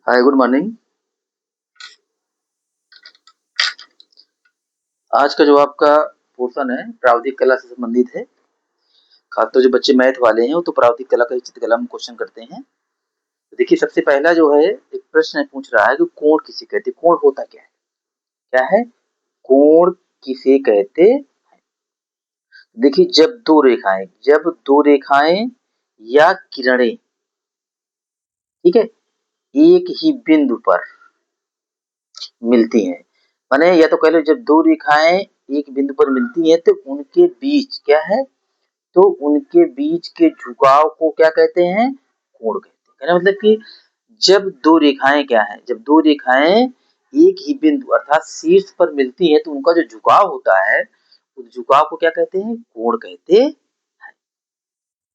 हाय, good morning. आज का जो आपका पोर्शन है प्रावधिक कला से संबंधित है। खासतौर जो बच्चे मैथ वाले हैं वो तो प्रावधिक कला का ही चित्रकला में क्वेश्चन करते हैं। तो देखिए, सबसे पहला जो है एक प्रश्न पूछ रहा है कि कोण किसे कहते हैं। कोण होता क्या है? क्या है कोण? किसे कहते हैं? देखिए, जब दो रेखाएं या किरणें, ठीक है, एक ही बिंदु पर मिलती हैं, माने या तो कह लो जब दो रेखाएं एक बिंदु पर मिलती हैं तो उनके बीच क्या है, तो उनके बीच के झुकाव को क्या कहते हैं? कोण कहते हैं। कहने का मतलब कि जब दो रेखाएं क्या है, जब दो रेखाएं एक ही बिंदु अर्थात शीर्ष पर मिलती हैं तो उनका जो झुकाव होता है उस झुकाव को क्या कहते हैं? कोण कहते हैं।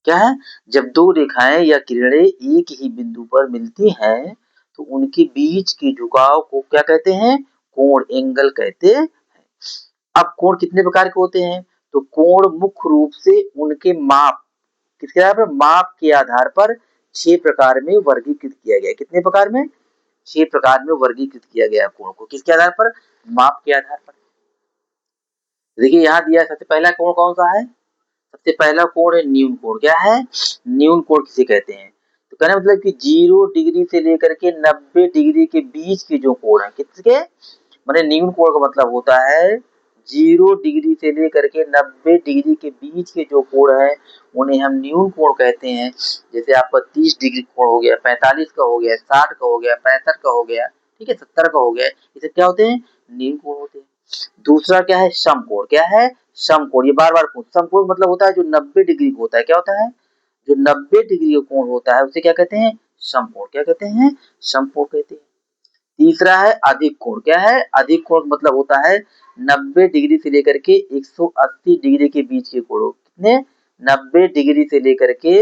क्या है? जब दो रेखाएं या किरणें एक ही बिंदु पर मिलती हैं तो उनके बीच के झुकाव को क्या कहते हैं? कोण, एंगल कहते हैं। अब कोण कितने प्रकार के होते हैं? तो कोण मुख्य रूप से उनके माप, किसके आधार पर? माप के आधार पर 6 प्रकार में वर्गीकृत किया गया है। कितने प्रकार में? 6 प्रकार में वर्गीकृत किया गया है कोण को। किसके आधार पर? माप के आधार पर। देखिए यहाँ दिया है, सबसे पहला कोण कौन सा है? सबसे पहला कोण है न्यून कोण। क्या है? न्यून कोण किसे कहते हैं? तो कहने का मतलब कि 0 डिग्री से लेकर के 90 डिग्री के बीच के जो कोण है, किसके? माने न्यून कोण का मतलब होता है 0 डिग्री से लेकर के 90 डिग्री के बीच के जो कोण है उन्हें हम न्यून कोण कहते हैं। जैसे आपका 30 डिग्री कोण हो गया, 45 का हो गया, 60 का हो गया, 65 का हो गया, ठीक है, 70 का हो गया, ये सब क्या होते हैं? न्यून कोण होते हैं। दूसरा क्या है? समकोण। क्या है? समकोण। ये बार बार समकोण मतलब होता है जो 90 डिग्री का होता है। क्या होता है? जो 90 डिग्री का कोण होता है उसे क्या कहते हैं? समकोण। क्या कहते हैं? समकोण कहते हैं। तीसरा है अधिक कोण। क्या है? अधिक कोण मतलब होता है 90 डिग्री से लेकर के 180 डिग्री के बीच के कोण। कितने? 90 डिग्री से लेकर के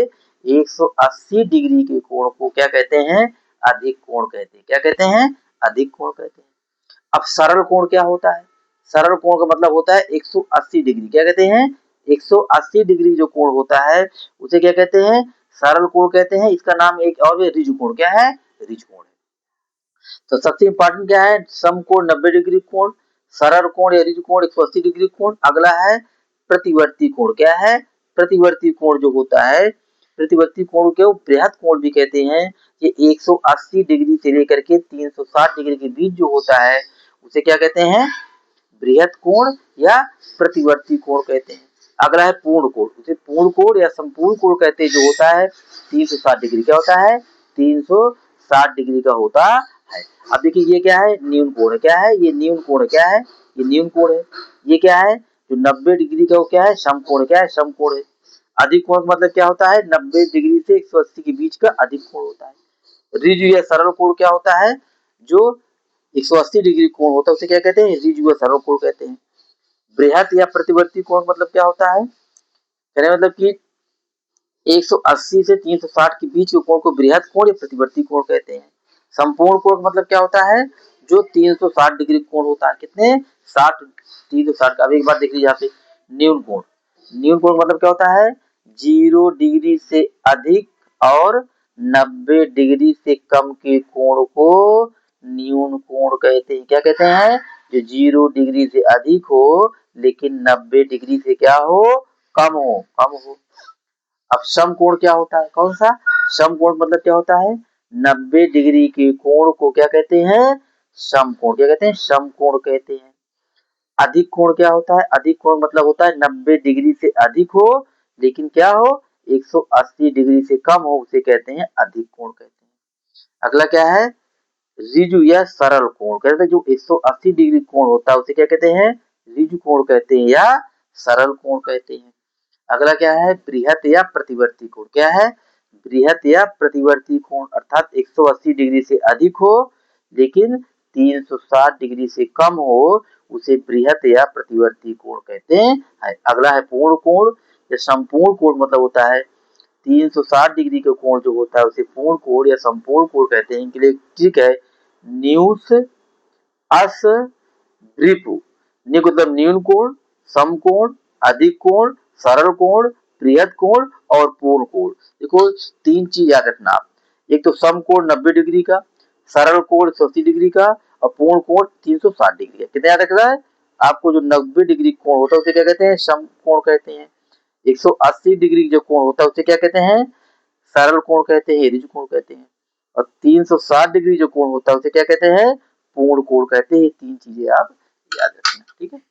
180 डिग्री के कोण को क्या कहते हैं? अधिक कोण कहते हैं। क्या कहते हैं? अधिक कोण कहते हैं। अब सरल कोण क्या होता है? सरल कोण का मतलब होता है 180 डिग्री। क्या कहते हैं? 180 डिग्री जो कोण होता है उसे क्या कहते हैं? सरल कोण कहते हैं। इसका नाम एक और है ऋजु कोण। क्या है? ऋजु कोण है। तो सबसे इंपॉर्टेंट क्या है? समकोण 90 डिग्री कोण, सरल कोण या ऋजु कोण 180 डिग्री कोण। अगला है प्रतिवर्ती कोण। क्या है? प्रतिवर्ती कोण जो होता है, प्रतिवर्ती कोण को बृहत कोण भी कहते हैं। ये 180 डिग्री से लेकर के 360 डिग्री के बीच जो होता है उसे क्या कहते हैं? बृहत कोण या प्रतिवर्ती कोण कहते हैं। अगला है पूर्ण कोण। उसे पूर्ण कोण या संपूर्ण कोण कहते हैं, जो होता है 360 डिग्री। क्या होता है? 360 डिग्री का होता है। अब देखिए ये क्या है? न्यून कोण है। क्या है? ये न्यून कोण है। क्या है? ये न्यून कोण है। ये क्या है? जो 90 डिग्री का वो क्या है? समकोण। क्या है? समकोण है। अधिक कोण मतलब क्या होता है? 90 डिग्री से 180 के बीच का अधिक कोण होता है। ऋजु या सरल कोण क्या होता है? जो 180 डिग्री कोण होता है उसे क्या कहते हैं? ऋजु या सरल कोण कहते हैं। बृहत या प्रतिवर्ती कोण मतलब क्या होता है? कहने मतलब कि 180 से 360 के बीच के कोण को बृहत कोण या प्रतिवर्ती कोण कहते हैं। संपूर्ण कोण मतलब क्या होता है? जो 360 डिग्री कोण होता है। कितने? 60, 360 का। अब एक बार देख लीजिए यहाँ पे न्यून कोण। न्यून कोण मतलब क्या होता है? 0 डिग्री से अधिक और 90 डिग्री से कम के कोण को न्यून कोण कहते हैं। क्या कहते हैं? जो 0 डिग्री से अधिक हो लेकिन 90 डिग्री से क्या हो? कम हो, कम हो। अब समकोण क्या होता है? कौन सा? समकोण मतलब क्या होता है? 90 डिग्री के कोण को क्या कहते हैं? समकोण। क्या कहते हैं? समकोण कहते हैं। अधिक कोण क्या होता है? अधिक कोण मतलब होता है 90 डिग्री से अधिक हो लेकिन क्या हो? 180 डिग्री से कम हो, उसे कहते हैं अधिक कोण कहते हैं। अगला क्या है? ऋजु या सरल कोण। कहते हैं जो 180 डिग्री कोण होता है उसे क्या कहते हैं? ऋजु कोण कहते हैं या सरल कोण कहते हैं। अगला क्या है? बृहत या प्रतिवर्ती कोण। क्या है? बृहत या प्रतिवर्ती कोण अर्थात 180 डिग्री से अधिक हो लेकिन 360 डिग्री से कम हो, उसे बृहत या प्रतिवर्ती कोण कहते हैं। अगला है पूर्ण कोण या संपूर्ण कोण मतलब होता है 360 डिग्री का कोण जो होता है उसे पूर्ण कोण या संपूर्ण कोण कहते हैं। इनके लिए ठीक है न्यूस अस द्विपु। न्यू मतलब न्यून कोण, समकोण, अधिक कोण, सरल कोण, बृहत कोण और पूर्ण कोण। देखो 3 चीज याद रखना आप। एक तो समकोण 90 डिग्री का, सरल कोण 180 डिग्री का और पूर्ण कोण 360 डिग्री है। कितना याद रखना है आपको? जो 90 डिग्री कोण होता है उसे क्या कहते हैं? समकोण कहते हैं। 180 डिग्री जो कोण होता है उसे क्या कहते हैं? सरल कोण कहते हैं, ऋजु कोण कहते हैं। और 360 डिग्री जो कोण होता है उसे क्या कहते हैं? पूर्ण कोण कहते हैं। ये तीन चीजें आप याद रखना, ठीक है।